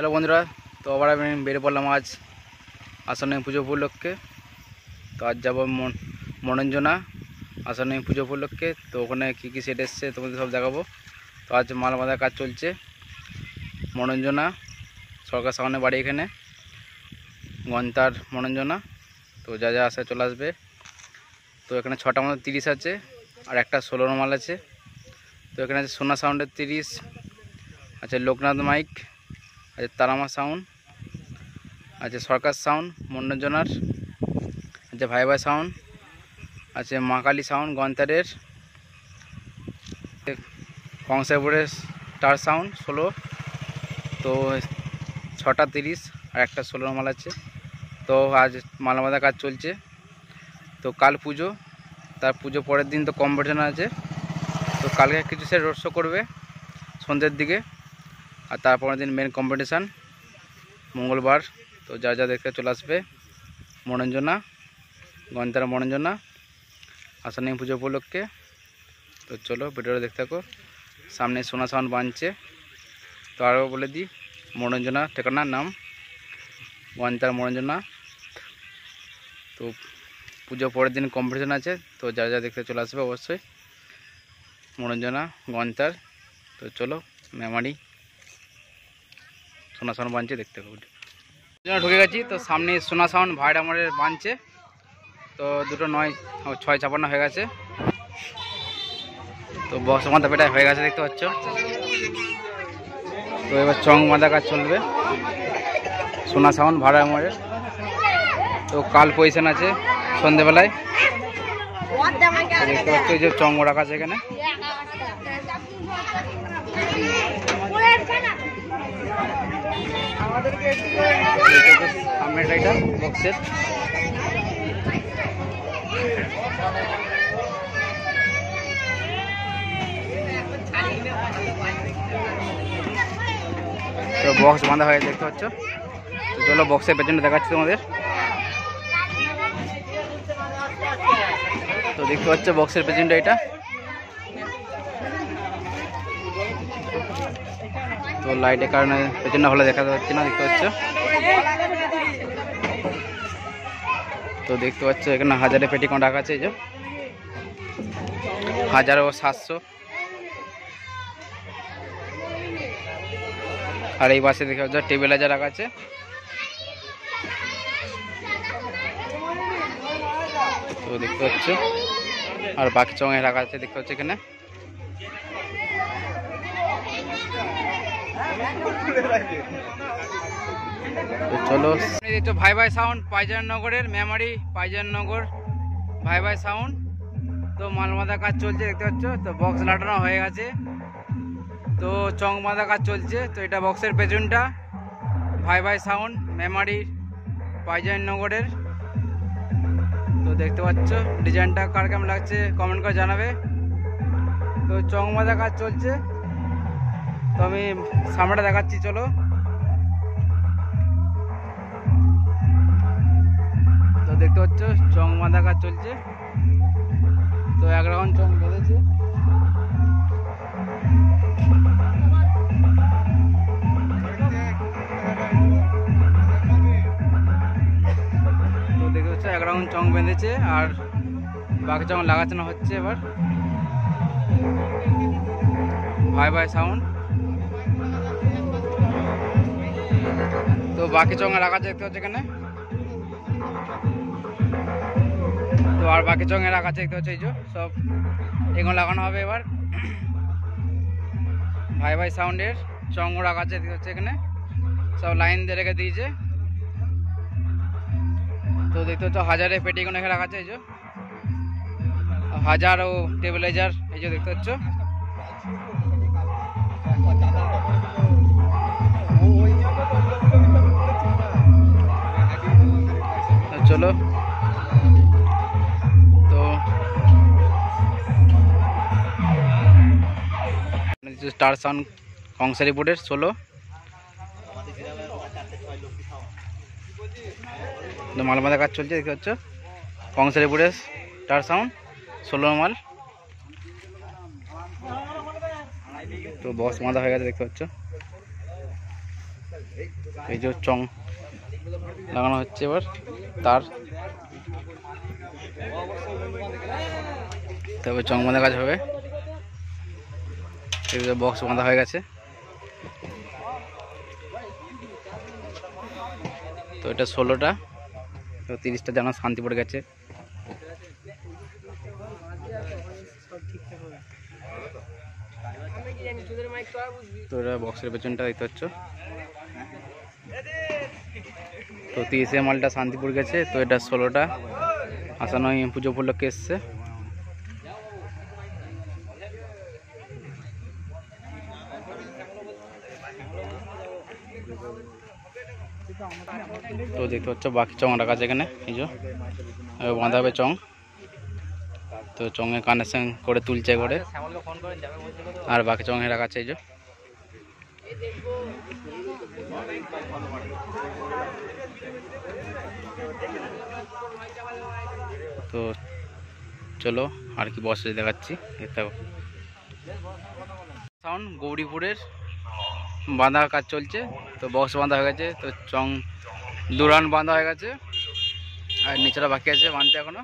Hello বন্ধুরা, তো আবার আমি বেরিয়ে পড়লাম আজ আসন্ন পুজো উপলক্ষে। তো আজ যাবো মনোরঞ্জনা আসন্ন পুজো উপলক্ষে। তো ওখানে কী কী সেট এসছে তোমাদের সব দেখাবো। তো আজ মাল বাঁধার কাজ চলছে মনোরঞ্জনা সরকার সামনে বাড়ি, এখানে গন্তার মনোরঞ্জনা। তো যা যা আসে চলে আসবে। তো এখানে 6টা মতো 30 আছে আর একটা 16 মাল আছে। তো এখানে আছে সোনা সাউন্ডের 30 আছে, লোকনাথ মাইক আছে, তারামা সাউন্ড আছে, সরকার সাউন্ড মনোরঞ্জনার আছে, ভাই ভাই সাউন্ড আছে, মা কালী সাউন্ড গন্তারের, কংসাইপুরের স্টার সাউন্ড 16। তো 6টা 30 আর একটা 16 মাল আছে। তো আজ মাল বাঁধার কাজ চলছে। তো কাল পুজো, তার পুজো পরের দিন তো কম্পিটিশন আছে। তো কালকে কিছু সে রোড শো করবে সন্ধ্যের দিকে, আর তারপরের দিন মেন কম্পিটিশান মঙ্গলবার। তো যা যা দেখতে চলে আসবে মনোরঞ্জনা গন্তারা মনোরঞ্জনা আসন্ন পুজো উপলক্ষে। তো চলো ভিডিওটা দেখতে থাকো। সামনে সোনা সাউন্ড বানছে। তো আরও বলে দিই, মনোরঞ্জনা ঠিকানার নাম গন্তার মনোরঞ্জনা। তো পুজো পরের দিন কম্পিটিশান আছে। তো যা যা দেখতে চলে আসবে অবশ্যই মনোরঞ্জনা গন্তার। তো চলো মেমারি সোনা সাউন্ড বানছে দেখতে পাবো। ঢুকে গেছি। তো সামনে সোনা সাউন্ড ভাইরা আমাদের বানছে। তো 2টো 9 6 56 হয়ে গেছে। তো বক্স মাথা পেটায় হয়ে গেছে দেখতে পাচ্ছ। তো এবার চং বাঁধা কাজ চলবে সোনা সাউন্ড ভাড়া আমাদের। তো কাল পজিশন আছে সন্ধেবেলায় দেখতে পাচ্ছ, এই যে চং রাখা আছে এখানে। সামনের এটা বক্সের। তো বক্স বাঁধা হয়ে দেখতে পাচ্ছ। তো চলো বক্সের পেছনে দেখাচ্ছি তোমাদের। তো দেখতে পাচ্ছ বক্সের পেছনটা এটা। তো লাইটের কারণে পেছনটা ভালো দেখা যাচ্ছে না, দেখতে পাচ্ছ। তো দেখতে পাচ্ছ এখানে 1000 পেটিকন রাখা আছে, এই যে 1000 ও 700। আর এই পাশে দেখতে পাচ্ছ টেবিলাইজার রাখা আছে। তো দেখতে পাচ্ছ আর বাকি চঙে রাখা আছে দেখতে পাচ্ছ এখানে। তো চলো দেখছো ভাই ভাই সাউন্ড পাইজারনগরের মেমারি পাইজারনগর ভাই ভাই সাউন্ড। তো মাল বাঁধা কাজ চলছে দেখতে পাচ্ছ। তো বক্স লাটানো হয়ে গেছে। তো চং বাঁধা কাজ চলছে। তো এটা বক্সের পেছনটা ভাই ভাই সাউন্ড মেমারি পাইজারনগরের। তো দেখতে পাচ্ছ ডিজাইনটা কার কেমন লাগছে কমেন্ট করে জানাবে। তো চং বাঁধা কাজ চলছে। তো আমি সামনেটা দেখাচ্ছি, চলো। তো দেখতে পাচ্ছ চং বাঁধা কাজ চলছে। তো 1 রাউন্ড চং বেঁধেছে। তো দেখতে পাচ্ছ 1 রাউন্ড চং বেঁধেছে আর বাকি চং লাগানো হচ্ছে এবার ভাই ভাই সাউন্ড। তো বাকি চঙে রাখা আছে দেখতে হচ্ছে এখানে। তো আর বাকি চঙে রাখা আছে দেখতে হচ্ছে, এই যে সব এগুলো লাগানো হবে এবার ভাই ভাই সাউন্ডের চঙ রাখা আছে দেখতে হচ্ছে এখানে, সব লাইন দিয়ে রেখে দিয়েছে। তো দেখতে হচ্ছে 1000 পেটিকন এখানে রাখা আছে, এই যে 1000 ও টেবিলাইজার এই যে দেখতে হচ্ছে। চলো তো স্টার সাউন্ড কংসারিপুরের 16। মাল বাঁধা কাজ চলছে দেখতে পাচ্ছ কংসারিপুরের স্টার সাউন্ড 16 মাল। তো বক্স বাঁধা হয়ে গেছে দেখতে পাচ্ছ। এই যে চং লাগানো হচ্ছে এবার তার, তবে চং বাঁধা কাজ হবে। বক্স বাঁধা হয়ে গেছে। তো এটা 16টা, তো 30টা যেন শান্তিপুর গেছে। তো এটা বক্সের পেছনটা দেখতে পাচ্ছ। তো 30 মালটা শান্তিপুর গেছে। তো এটা 16টা আসানো পুজো উপলক্ষে এসছে। তো দেখতে পাচ্ছ বাকি চং রাখা আছে এখানে, এই যে বাঁধা হবে চং। তো চঙে কানেকশন করে তুলছে করে, আর বাকি চঙে রাখা আছে এই যে। তো চলো আর কি বসে দেখাচ্ছি। সাউন্ড গৌরীপুরের বাঁধা কাজ চলছে। তো বক্স বাঁধা হয়ে গেছে। তো চং দুরান বাঁধা হয়ে গেছে, আর নিচেটা বাকি আছে বাঁধতে এখনো।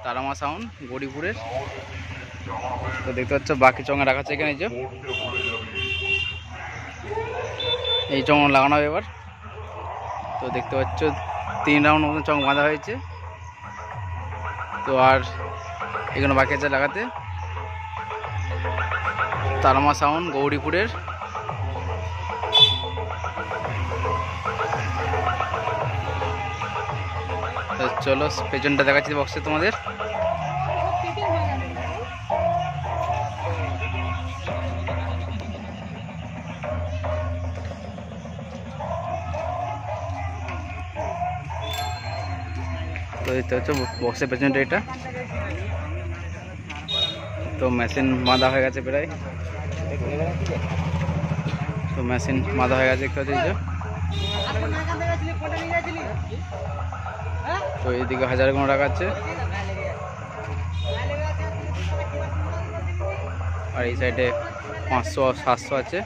তারামা সাউন্ড গৌরীপুরের। তো দেখতে পাচ্ছ বাকি চঙে রাখা আছে এখানে, এই চং লাগানো হবে এবার। তো দেখতে পাচ্ছ 3 রাউন্ড মতন চং বাঁধা হয়েছে। তো আর এখানে বাকি আছে লাগাতে। তারামা সাউন্ড গৌরীপুরের। তো চলো পেছনটা দেখাচ্ছি বক্সে তোমাদের। তো দেখতে হচ্ছে বক্সের পেছনটা এটা। তো মেশিন বাঁধা হয়ে গেছে প্রায়। তো মেশিন বাঁধা হয়ে গেছে দেখতে হচ্ছে। তো এইদিকে 1000 কোনো টাকা আছে, আর এই সাইডে 500 700 আছে।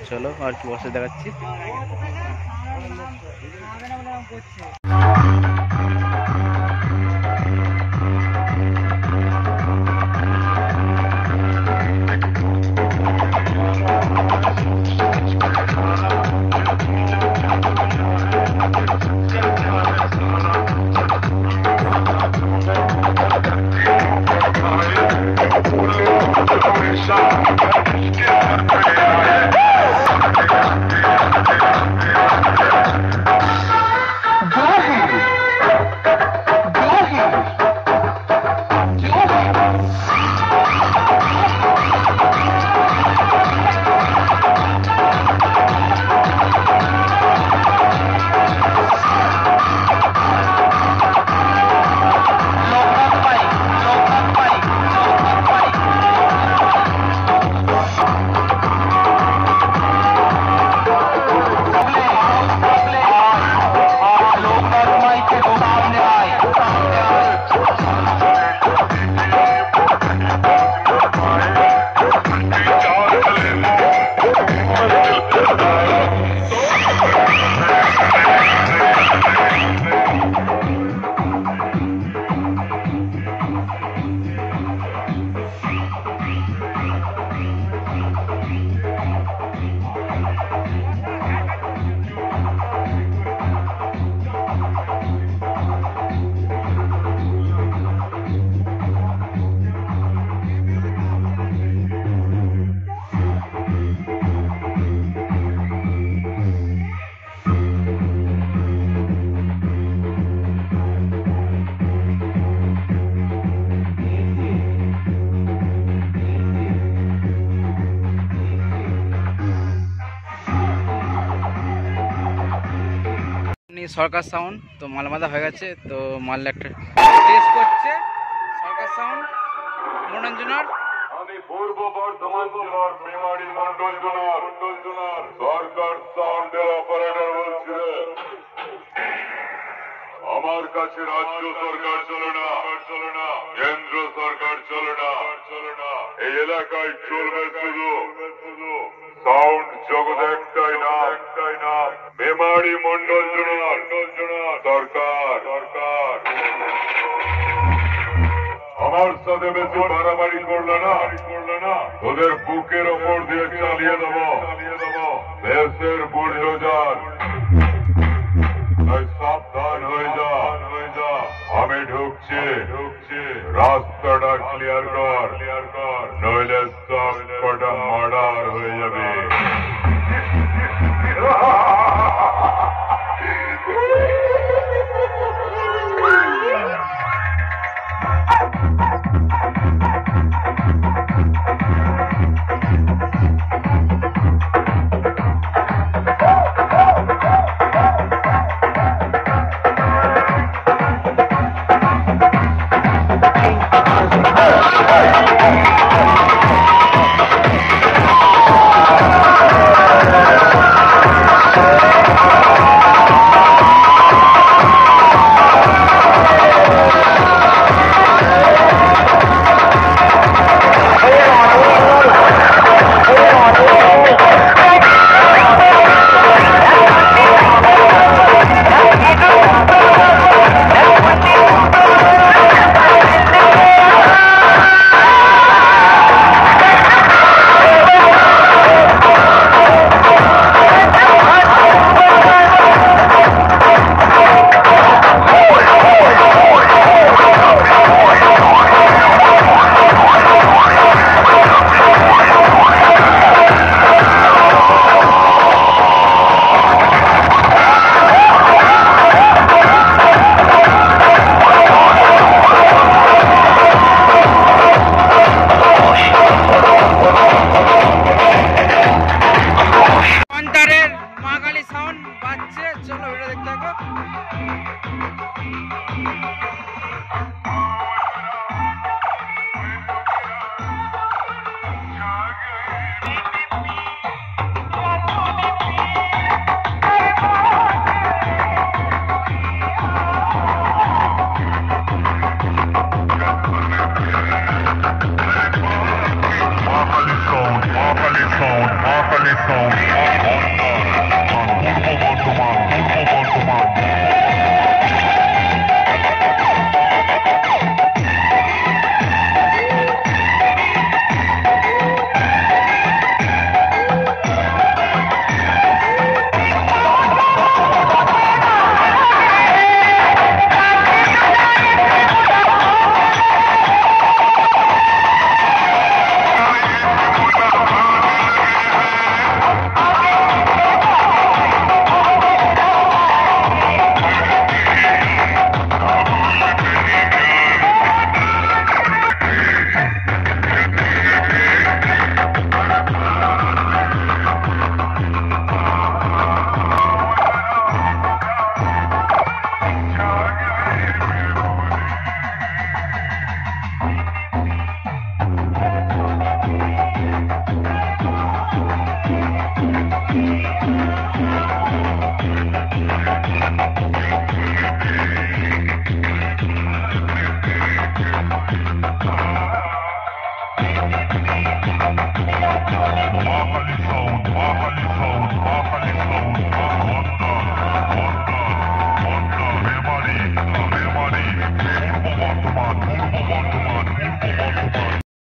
চলো আর কি বসে দেখাচ্ছি। সরকার সাউন্ড। তো মাল বাঁধা হয়ে গেছে। তো মাল একটা টেস্ট করছে সরকার সাউন্ড মনোরঞ্জনার। আমি পূর্ব বর্ধমান জেলার মেমারি মন্ডল জোনার সরকার সাউন্ডের অপারেটর বলছি। আমার কাছে রাজ্য সরকার চলে না, কেন্দ্র কেন্দ্র সরকার চলে না, এই এলাকায় চলবে শুধু সাউন্ড জগৎ একটাই নাম মেমারি মন্ডল জোনার সরকার। আমার সাথে বেশি বাড়াবাড়ি করলে না তোদের বুকের ওপর দিয়ে চালিয়ে দেবো দেশের বুলডোজার। তাই সাবধান হয়ে যা, আমি ঢুকছি, রাস্তাটা ক্লিয়ার কর, নইলে সব কটা মার্ডার হয়ে যাবে। Mafali sound.